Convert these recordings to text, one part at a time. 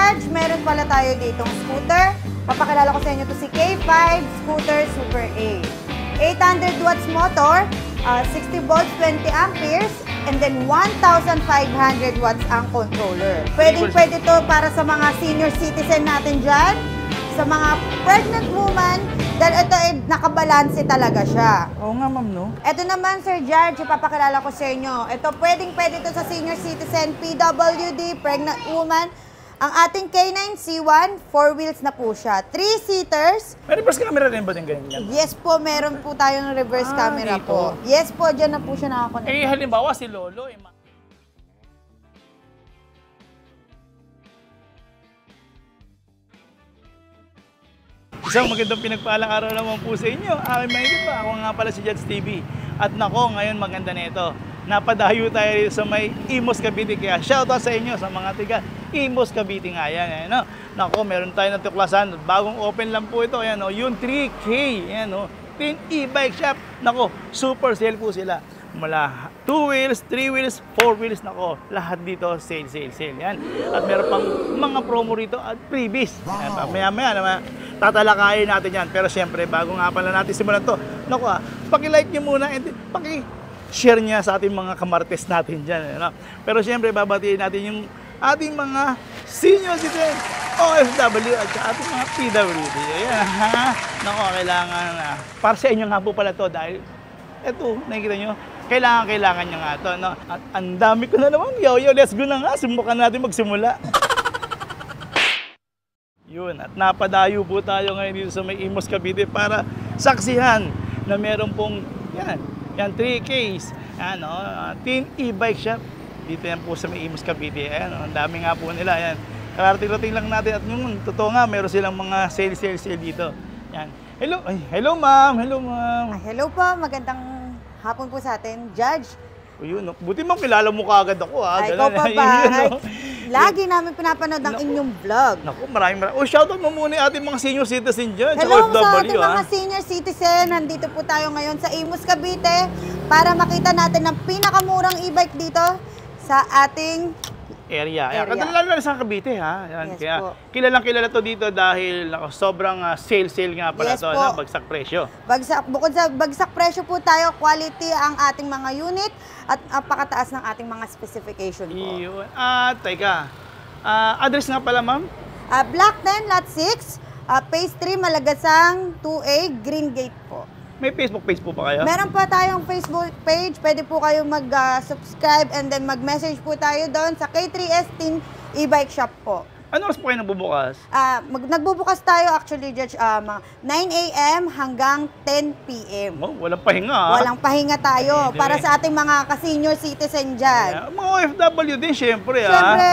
Judge, meron pala tayo ditong scooter. Papakilala ko sa inyo to si K5 Scooter Super A. 800 watts motor, 60 volts, 20 amperes, and then 1,500 watts ang controller. Pwede to para sa mga senior citizen natin dyan, sa mga pregnant woman, dahil ito ay nakabalanse talaga siya. Oo nga, ma'am, no? Ito naman, Sir Judge, ipapakilala ko sa inyo. Ito, pwede to sa senior citizen, PWD, pregnant woman. Ang ating K9 C1, 4 wheels na po siya. 3-seaters. May reverse camera rin ba din ganyan? Yes po, meron po tayong reverse camera dito. po. Yes po, dyan na po siya nakakonect. Eh, halimbawa si Lolo, Isang magandang pinagpalang araw naman po sa inyo. Aking mahilig pa. Ako nga pala si Judge TV. At nako, ngayon maganda nito. Napadayo tayo dito sa may Imus, Cavite. Kaya shoutout sa inyo sa mga tiga Imus, Cavite nga yan. No? Nako, meron tayo ng tuklasan. Bagong open lang po ito. Ayan, no? Yung 3K. Ayan, no? Pin e-bike shop. Nako, super sale po sila. Mula 2 wheels, 3 wheels, 4 wheels, nako, lahat dito sale. Yan. At meron pang mga promo rito at freebies. Wow. Maya naman, tatalakayin natin yan. Pero siyempre, bago nga pala natin simulan to, nako paki-like nyo muna and paki-share niya sa ating mga kamartes natin dyan. Ano? Pero siyempre, babatiin natin yung ating mga senior citizen, OFW at sa ating mga PWD. Ayan, ha? Nako, kailangan, para sa inyo nga po pala to dahil eto, nakikita nyo, kailangan nyo nga ito, no? At ang dami ko na naman, yo, let's go na nga, subukan natin magsimula. Yun, at napadayo po tayo ngayon dito sa may Imus, Cavite para saksihan na meron pong, yan 3Ks, ano, teen e-bike shop. Dito yan po sa may Imus, Cavite, ayan, ang dami nga po nila, yan. Kararating lang natin at yung totoo nga, meron silang mga sale dito. Yan. Hello ma'am, Hello po, magandang hapon po sa atin, Judge. O yun, buti mong kilala mo kaagad ako, ha? Ay, ikaw pa ba? Lagi namin pinapanood ang inyong vlog. Naku, maraming. Shoutout mo muna yung ating mga senior citizen dyan. Hello sa ating mga senior citizen. Nandito po tayo ngayon sa Imus, Cavite para makita natin ang pinakamurang e-bike dito sa ating area. Lalo na sa Cavite, ha? Yan. Yes, kaya po. kilalang-kilala to dito dahil sobrang sale nga pala Yes, to, po. na bagsak presyo. Bukod sa bagsak presyo po tayo, quality ang ating mga unit at napakataas ng ating mga specification po. Iyon. Teka. Address nga pala, ma'am? Block 10, Lot 6, Phase 3, Malagasang 2A, Green Gate po. May Facebook page po ba kayo? Meron pa tayong Facebook page. Pwede po kayo mag-subscribe and then mag-message po tayo doon sa K3S Teen E-Bike Shop po. Ano oras po kayo nagbubukas? Nagbubukas tayo actually, Judge, 9 a.m. hanggang 10 p.m. Oh, walang pahinga, ha? Walang pahinga tayo para sa ating mga ka-senior citizen dyan. Mga OFW din, syempre, ha? Siyempre,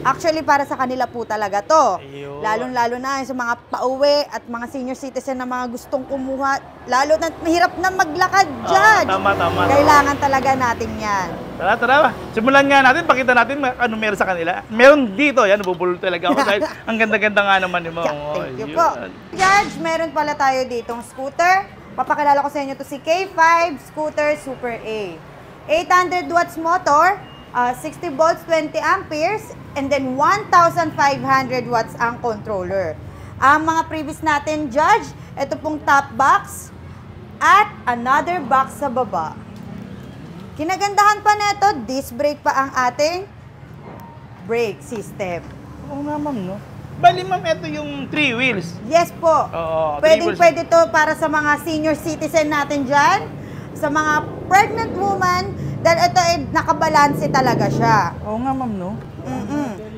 actually para sa kanila po talaga to. Ayun. Lalong-lalo na sa mga pauwi at mga senior citizen na mga gustong kumuha. Lalo na mahirap na maglakad, Judge. Tama. Kailangan talaga natin yan. Tara. Simulan nga natin, pakita natin ano meron sa kanila. Meron dito, yan, nabubulol talaga ako dahil ang ganda-ganda nga naman ni mo. Thank you po. Judge, meron pala tayo ditong scooter. Papakilala ko sa inyo to si K5 Scooter Super A. 800 watts motor, 60 volts, 20 amperes, and then 1,500 watts ang controller. Ang mga previous natin, Judge, ito pong top box at another box sa baba. Kinagandahan pa nito, disc brake pa ang ating brake system. Oo nga, ma'am, no? Bali, ma'am, ito yung 3 wheels. Yes po. Oo, Pwede to para sa mga senior citizen natin dyan, sa mga pregnant woman, dahil ito ay nakabalanse talaga siya. Oo nga, ma'am, no?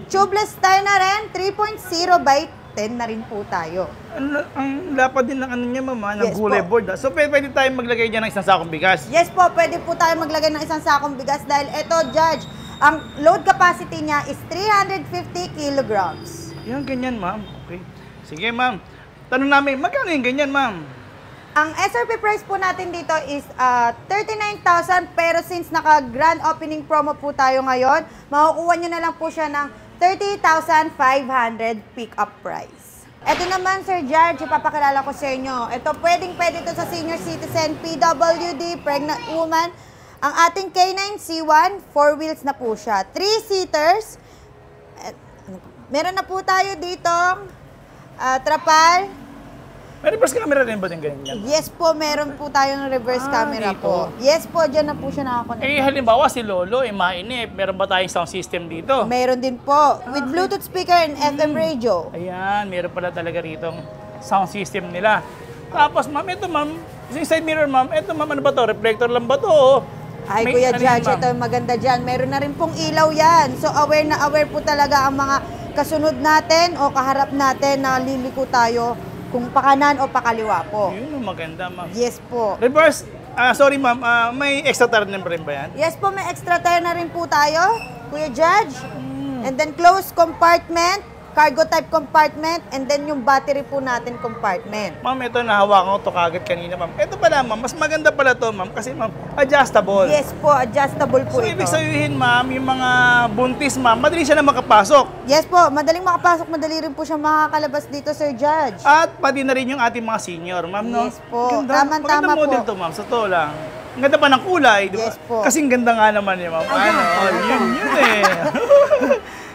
Tubeless tayo na rin, 3.0 by 10 na rin po tayo. Ang lapad din ng ano niya, ma'am, ng Yes, gulay po. board. So, pwede tayong maglagay dyan ng isang sakong bigas. Yes po, pwede po tayo maglagay ng isang sakong bigas dahil ito, Judge, ang load capacity niya is 350 kilograms. Yan, ganyan, ma'am. Okay. Sige, ma'am. Tanong namin, magkano yung ganyan, ma'am? Ang SRP price po natin dito is 39,000 pero since naka-grand opening promo po tayo ngayon, makukuha nyo na lang po siya ng 30,500 pick-up price. Ito naman, Sir Judge, ipapakilala ko sa inyo. Ito, pwede to sa senior citizen, PWD, pregnant woman. Ang ating K9 C1, 4 wheels na po siya. 3-seaters. Meron na po tayo dito, trapal. May reverse camera rin ba din ganyan? Yes po, meron po tayong reverse camera dito. po. Yes po, dyan na po siya nakakonect. Halimbawa si Lolo, mainip. Meron ba tayong sound system dito? Meron din po, with Bluetooth speaker and FM radio. Ayan, meron pala talaga rito sound system nila. Tapos ma'am, ito ma'am, yung side mirror ma'am, ito ma'am, ano ba to? Reflector lang ba to? Ay, May- Kuya ano Judge, yan, ma'am? ito maganda dyan. Meron na rin pong ilaw yan. So, aware na aware po talaga ang mga kasunod natin o kaharap natin na liliko tayo kung pakanan o pakaliwa po. Yun ang maganda ma'am. Yes po. Reverse, sorry ma'am, may extra turn rin ba yan? Yes po, may extra tire na rin po tayo, Kuya Judge. And then closed compartment, cargo type compartment, and then yung battery po natin compartment. Ma'am, ito nahawakan ko to kagad kanina ma'am. Ito pala ma'am, mas maganda pala to ma'am kasi ma'am, adjustable. Yes po, adjustable po So, ito. ibig sabihin ma'am, yung mga buntis ma'am, madali siya na makapasok. Yes po, madaling makapasok, madali rin po siya makakalabas dito, Sir Judge. At pati na rin yung ating mga senior, ma'am, no? Yes po. Ganda, Tama-tama magandang model po. to, ma'am. Sa to lang. Ang ganda pa ng kulay, di ba? Yes po. Kasing ganda nga naman niya, ma'am. Ayan, Yun eh.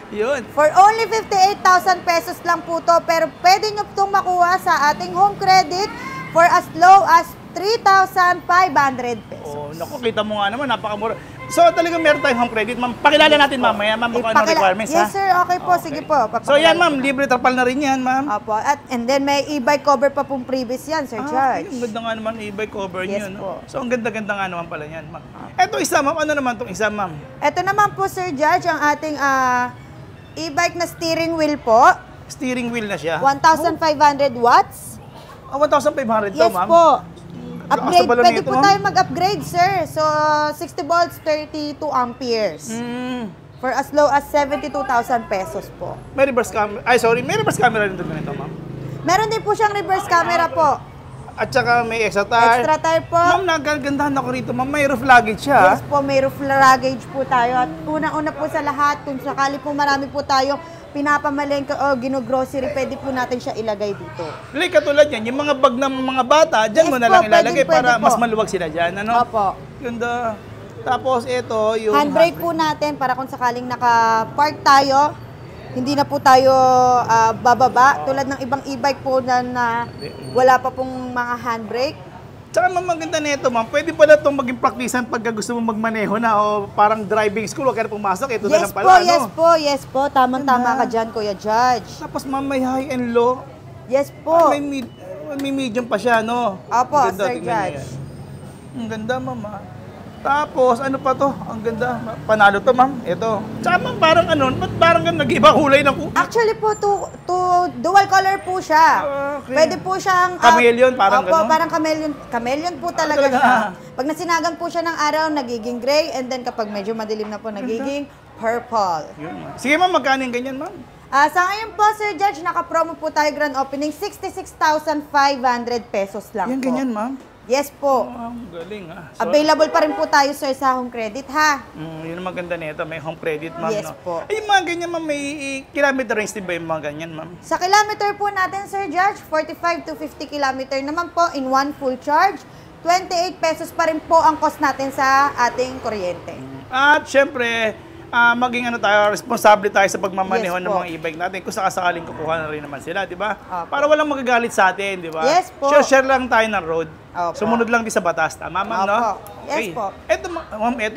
Yun. For only 58,000 pesos lang po to, pero pwede nyo itong makuha sa ating home credit for as low as 3,500 pesos. Oh, naku, kita mo nga naman, napakamura. So, talagang meron tayong home credit, ma'am. Pakilala natin mamaya, ma'am, kung ano requirements, Yes, ha? sir. Okay po. Sige po. So, yan, papakilala. ma'am. Libre trapal na rin yan, ma'am. Opo. And then may e-bike cover pa pong previous yan, Sir Judge. Ang ganda nga naman e-bike cover Yes niyo, no? po. So, ang ganda-ganda nga naman pala yan, ma'am. Eto isa, ma'am. Ano naman itong isa, ma'am? Ito naman po, Sir Judge, ang ating e-bike na steering wheel po. Steering wheel na siya. 1,500 watts. 1,500 to, Yes ma'am. po. Upgrade. Lakas na Pwede nito, po ma'am. tayo mag-upgrade, sir. So, 60 volts, 32 amperes. For as low as 72,000 pesos po. May reverse camera. Ay, sorry. May reverse camera rin doon ganito, ma'am. Meron din po siyang reverse camera po. At saka may extra tire. Extra tire po. Ma'am, nagagandahan ako rito. Ma'am, may roof luggage siya. Yes po, may roof luggage po tayo. At unang-una po sa lahat, kung sakali po marami po tayo pinapamalengke o gino-grocery, pwede po natin siya ilagay dito. Like katulad yan, yung mga bag ng mga bata, dyan Yes mo na po, lang ilalagay pwede para po. mas maluwag sila dyan. Ano? Opo. Ganda. Tapos ito, yung Handbrake po natin para kung sakaling naka-park tayo, hindi na po tayo bababa. Tulad ng ibang e-bike po na wala pa pong mga handbrake. Tsaka ma'am, maganda na ito, ma'am. Pwede pala itong maging praktisan pagka gusto mo magmaneho na o parang driving school, huwag ka na pumasok. Ito na lang pala, Yes ano? po, yes po. Tamang-tama Ganda. ka dyan, Kuya Judge. Tapos ma'am, may high and low. Yes po. May medium pa siya, no? Opo, Ang ganda, Sir tingnan niyo Judge. yan. Ang ganda, ma'am. Ah. Tapos, ano pa to? Ang ganda. Panalo to, ma'am. Ito. Tsaka ma'am, parang ano, ba't parang nag-iba kulay ng Actually po, dual color po siya. Okay. Pwede po siyang... Chameleon, parang opo, ganon? parang chameleon. Chameleon po talaga talaga? siya. Pag nasinagan po siya ng araw, nagiging gray. And then kapag medyo madilim na po, nagiging purple. Yun, ma'am. Sige, ma'am, magkano yung ganyan, ma'am? Sa ngayon po, Sir Judge, naka-promo po tayo grand opening, 66,500 pesos lang Yan, po. ganyan, ma'am. Yes po. Ang galing, ah. So, Available pa rin po tayo, sir, sa home credit, ha? yun ang maganda nito. May home credit, ma'am. Yes no? po. Ay, yung mga ganyan, ma'am, may kilometer range din ba yung mga ganyan, ma'am? Sa kilometer po natin, Sir Judge, 45 to 50 kilometer naman po in one full charge. 28 pesos pa rin po ang cost natin sa ating kuryente. At syempre, maging ano tayo, responsable tayo sa pagmamaneho Yes ng po. mga e-bike natin kung sakasakaling kukuha na rin naman sila, di ba? Opo. Para walang magagalit sa atin, di ba? Yes po. Share lang tayo ng road. Opo. Sumunod lang din sa batas. Tama, ma'am, no? Opo. Yes po. Ito,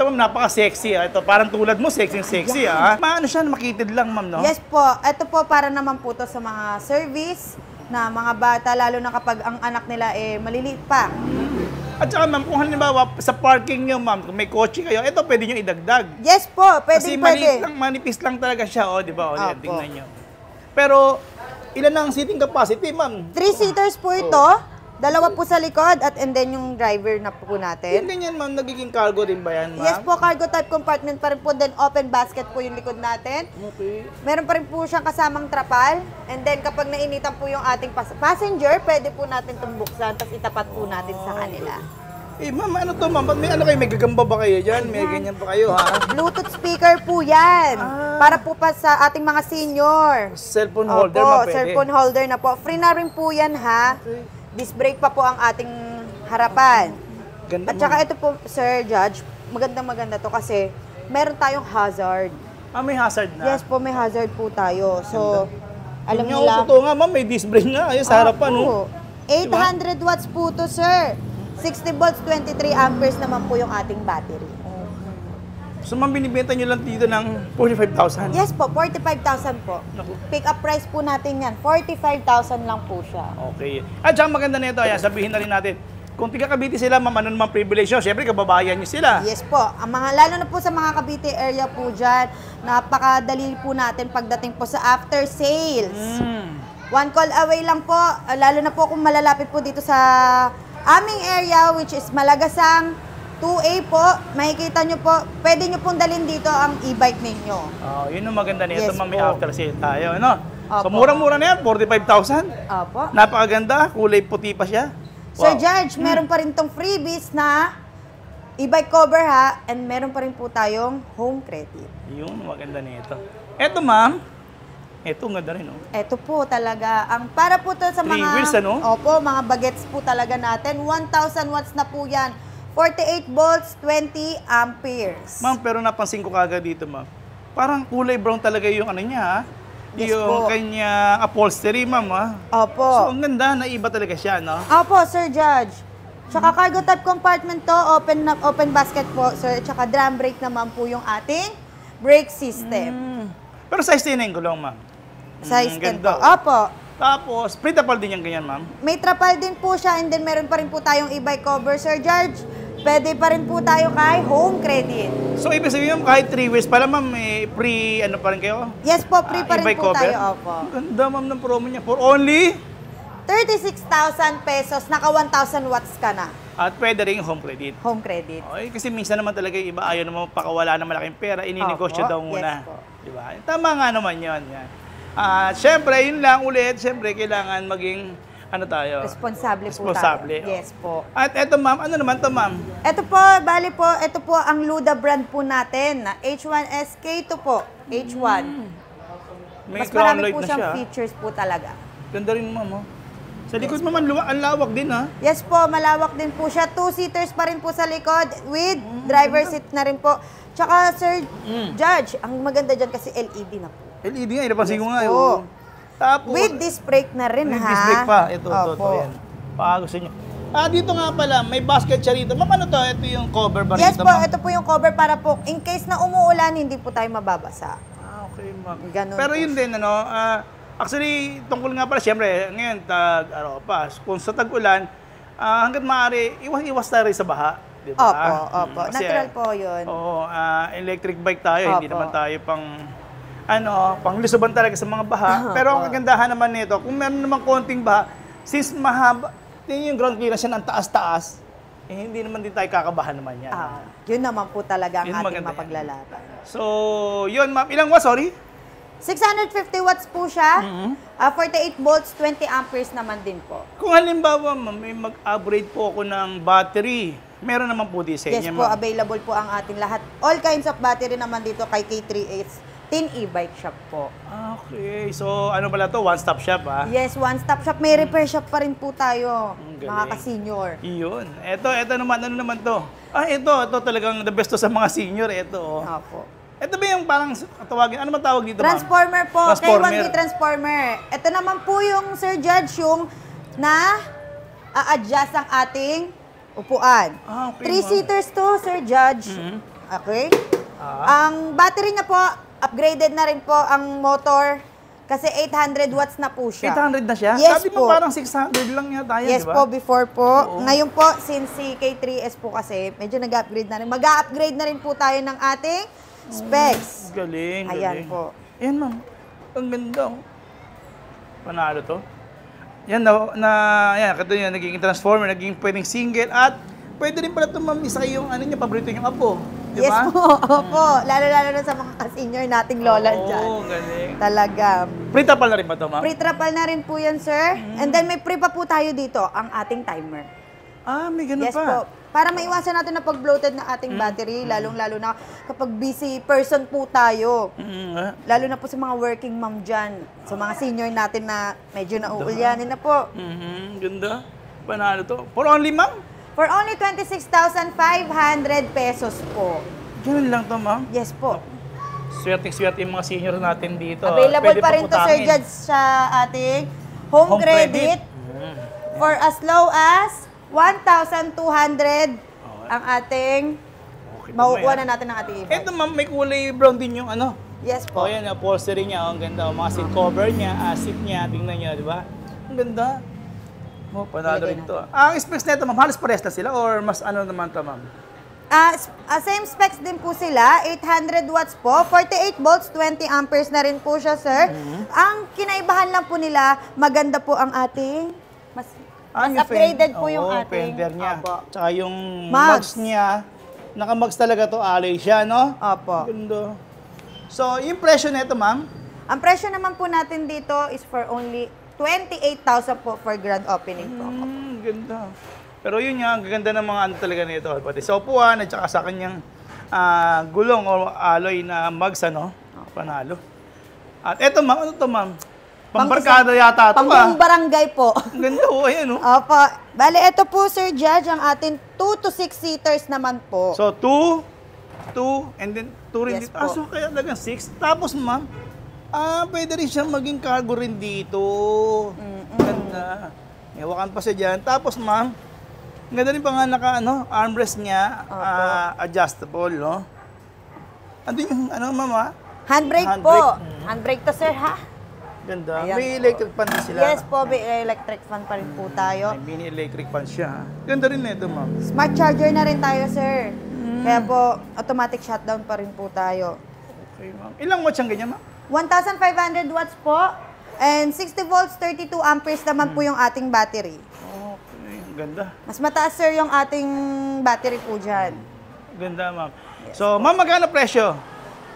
ma'am, napaka-sexy. Ito, parang tulad mo, sexy, ah. Maano siya, makitid lang, ma'am, no? Yes po. Ito po para naman po to sa mga service na mga bata, lalo na kapag ang anak nila maliliit pa. At saka, ma'am, kung halimbawa sa parking nyo, ma'am, kung may kotse kayo, ito pwede nyo idagdag. Yes po, Kasi pwede. manipis lang talaga siya, di ba? Opo. Tingnan nyo. Pero, ilan ang seating capacity, ma'am? 3-seaters po ito. Dalawa po sa likod and then yung driver na po Yung natin. ganyan, ma'am, nagiging cargo rin ba yan, ma'am? Yes po, cargo type compartment pa rin po. Then open basket po yung likod natin. Okay. Meron pa rin po siyang kasamang trapal. And then kapag nainitan po yung ating passenger, pwede po natin itong buksan tapos itapat po natin sa kanila. Eh, ma'am, ano to, ma'am? May ano kayo? May gagamba ba kayo dyan? May ganyan pa kayo, ha? Bluetooth speaker po yan. Para po pa sa ating mga senior. Cellphone holder, Opo, ma'am, pwede. cellphone holder na po. Free na rin po yan, ha? Disc brake pa po ang ating harapan. Ganda, At saka ma'am. ito po, Sir Judge, maganda to kasi meron tayong hazard. May hazard na. Yes po, may hazard po tayo. So, alam Yun niyo nga, lang. totoo nga, ma'am, may disc brake nga. Ayun, sa harapan, no? 800 watts po to, sir. 60 volts, 23 amperes naman po yung ating battery. So, ma'am, binibenta nyo lang dito ng 45,000. Yes po, 45,000 po. Naku. Pick up price po natin yan. 45,000 lang po siya. Okay. At saka maganda nito, ayan, sabihin na rin natin, kung tiga Cavite sila, ma'am, ano naman privilege nyo? Siyempre, kababayan nyo sila. Yes po. Ang mga, lalo na po sa mga Cavite area po dyan, napakadali po natin pagdating po sa after sales. One call away lang po, lalo na po kung malalapit po dito sa aming area, which is Malagasang 2A po. Makikita nyo po, pwede nyo pong dalhin dito ang e-bike ninyo. Yun ang maganda nito, Yes ma'am, may po. after sale tayo, ano? So, Opo. murang-mura na yan, 45,000. Opo. Napakaganda, kulay puti pa siya. Sir Wow. Judge, meron pa rin tong freebies na e-bike cover ha, and meron pa rin po tayong home credit. Yun, maganda nito. Eto, ma'am. Eto, ang ganda rin, oh. Ito po talaga, ang para po to sa Three mga... wheels, ano? Opo, mga bagets po talaga natin. 1,000 watts na po yan. 48 volts, 20 amperes. Ma'am, pero napansin ko kagad dito, ma'am. Parang kulay brown talaga yung ano niya, ha? Yes Yung po. kanyang upholstery, ma'am, ha? Opo. So, ang ganda, naiba talaga siya, no? Opo, Sir Judge. Tsaka cargo type compartment to, open basket po, sir. Tsaka drum brake naman po yung ating brake system. Pero size 10 ko lang, ma'am. Size 10 po. ganda. Opo. Tapos, printable din yung ganyan, ma'am. May trapal din po siya, and then meron pa rin po tayong e-bike cover, Sir Judge. Pwede pa rin po tayo kay home credit. So, ibig sabihin, ma'am, kahit 3 wheels pala, ma'am, may free, ano pa rin kayo? Yes po, free pa rin e-bike po cover? tayo. Opo. Ang ganda, ma'am, ng promo niya. For only, 36,000 pesos, naka 1,000 watts ka na. at pwede rin yung home credit. Home credit. Okay, kasi minsan naman talaga yung iba ayaw naman pakawala ng malaking pera, ininegosyo Opo, daw muna. yes po. Di ba? Tama nga naman yun. Yan. At syempre, yun lang ulit, syempre kailangan maging ano tayo? Responsable po Responsable, tayo. Yes po. At eto ma'am, ano naman to ma'am? Ito po, bali po, ito po ang Luda brand po natin na H1SK2 po. H1. May Mas crown marami light po na siyang siya. features po talaga. Ganda rin ma'am. Oh. Sa likod ma'am, ang lawak din ha. Yes po, malawak din po siya. 2-seaters pa rin po sa likod with driver seat na rin po. Tsaka, Sir Judge, ang maganda dyan kasi LED na po. LED nga, napansin ko nga. po. Oh. Tapos, With disc brake na rin, may ha? disc brake pa. Ito, Opo. yan. Baka gusto nyo. Dito nga pala, may basket siya rito. Ma'am, ano to? Ito yung cover ba Yes rito, po, ma'am? ito po yung cover para po, in case na umuulan, hindi po tayo mababasa. Okay, ma'am. Ganun Pero po yun din, ano, actually, tungkol nga pala, siyempre, ngayon, kung sa tag-ulan, hanggat maaari, iwas tayo rin sa baha. Di ba? Opo. Kasi, Natural po yun. Oo, electric bike tayo, hindi Opo. naman tayo panglusuban talaga sa mga baha. Pero ang kagandahan naman nito, kung meron naman konting baha, since mahaba, yun yung ground clearance yan, ang taas-taas, hindi naman din tayo kakabahan naman yan. Yun naman po talaga ang Yun ating maganda yan. mapaglalaban. So, yun ma'am, ilang watts, sorry? 650 watts po siya. Mm-hmm. 48 volts, 20 amperes naman din po. Kung halimbawa, ma'am, may mag-upgrade po ako ng battery, meron naman po di sa Yes inyo, po, ma'am. available po ang ating lahat. All kinds of battery naman dito kay K3S. Tin e-bike shop po. Okay, so ano pala to? One-stop shop, ah? Yes, one-stop shop. May repair shop pa rin po tayo, Ang galing. mga ka-senior. Iyon. Ito naman, ano naman to? Ito talagang the best to sa mga senior, ito. Oh. Opo. Ito ba yung parang tawagin, ano man tawag dito, ma'am? Transformer po, Transformer. K1B Transformer. Ito naman po yung Sir Judge, yung na a-adjust ang ating upuan. Okay, 3-seaters to, Sir Judge. Okay? Ang battery niya po, upgraded na rin po ang motor kasi 800 watts na po siya. 800 na siya? Yes Sabi mo po. parang 600 lang yata yan, Yes di ba? po, before po. Oo. Ngayon po, since si K3S po kasi, medyo nag-upgrade na rin. Mag-upgrade na rin po tayo ng ating specs. Galing, Ayan galing. po. Ayan, ma'am. Ang ganda, oh. Panalo to. Yan, yan, kato yan, naging transformer, naging pwedeng single, at pwede rin pala ito, ma'am, isa yung, ano niya, paborito yung apo. Di Yes ba? po, opo. Lalo-lalo na sa mga ka-senior nating lola dyan. Oo, galing. Talaga. Printable na rin ba ito, ma'am? Pre-trapal na rin po yan, sir. And then may pre pa po tayo dito, ang ating timer. May ganun Yes pa. po. Para maiwasan natin na pag-bloated ng ating battery, lalong-lalo na kapag busy person po tayo. Lalo na po sa mga working mom dyan, sa mga senior natin na medyo nauulyanin na po. Ganda. Panalo to. For only, ma'am? For only 26,500 pesos po. Ganun lang to, ma'am? Yes po. Swerte yung mga senior natin dito. Available Pwede pa rin to, Sir putangin. Judge, sa ating home credit. For as low as 1,200 ang ating Okay, makukuha mamaya. na natin ng ating e-bike. Ito ma'am, may kulay brown din yung ano. Yes po. O yan, upholstery niya. Ang ganda. O, mga seat cover niya, seat niya. Tingnan niyo, di ba? Ang ganda. Oh, panalo Ilagay rin to. Ang specs nito, ma'am, halos pares na sila or mas ano naman to, ma'am? Same specs din po sila, 800 watts po, 48 volts, 20 amperes na rin po siya, sir. Ang kinaibahan lang po nila, maganda po ang ating, mas Yung upgraded po yung oo, ating. fender niya. Opo. Tsaka yung Mugs. mugs niya, naka-mugs talaga to, alloy siya, no? Opo. Ganda. So, yung presyo nito, ma'am? Ang presyo naman po natin dito is for only 28,000 po for grand opening po. Ganda. Pero yun nga, ang gaganda ng mga ano talaga nito. Pati sa upuan at saka sa kanyang gulong o alloy na mugs, ano? Panalo. At eto, ma'am, ano to, ma'am? Pambarkada yata ito, Pang barangay po. Ang ganda, oh, ayan, oh. Opo. Bale, ito po, Sir Judge, ang ating 2 to 6 seaters naman po. So, 2, and then 2 rin Yes dito. po. So kaya talagang 6. Tapos, ma'am, pwede rin siyang maging cargo rin dito. Ganda. Iwakan pa siya dyan. Tapos, ma'am, ganda rin pa nga armrest niya, adjustable, no? Andun yung, ma'am, ha? Handbrake po. Handbrake to, sir, ha? Ganda. Ayan May po. electric fan din sila. Yes po, may electric fan pa rin po tayo. May mini electric fan siya. Ganda rin nito, ma'am. Smart charger na rin tayo, sir. Kaya po, automatic shutdown pa rin po tayo. Okay, ma'am. Ilang watts ang ganyan, ma'am? 1,500 watts po. And 60 volts, 32 amperes naman po yung ating battery. Okay, ang ganda. Mas mataas, sir, yung ating battery po dyan. Ganda, ma'am. So, ma'am, magkano presyo?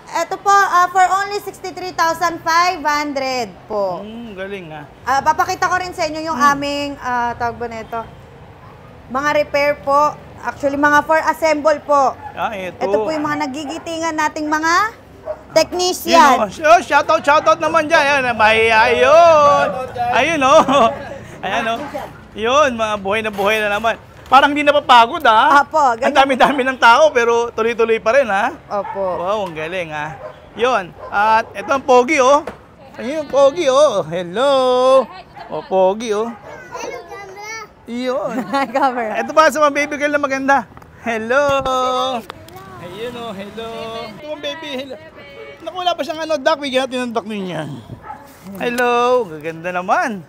Ito po, for only 63,500 po. Galing, ha? Papakita ko rin sa inyo yung aming, tawag ba nito? Mga repair po. Actually, mga for assemble po. Ito. Ito po yung mga nagigitingan nating mga technician. Shoutout naman dyan. Ayan, ayun. Ayun, oh. Ayan, oh. Yun, mga buhay na naman. Parang hindi napapagod, ha? Apo, Ang dami-dami ng tao, pero tuloy-tuloy pa rin, ha? Opo. Wow, ang galing, ha? Yun. At ito ang Pogi, oh. Ayun, Pogi, oh. Hello. Oh, Pogi, oh. Yun. Camera. Ito pa sa mga baby girl na maganda. Hello. Ayun, oh. Hello. Ito ang baby. Hello. Naku, wala pa siyang duck. Bigyan natin ng duck niya. Hello. Gaganda naman.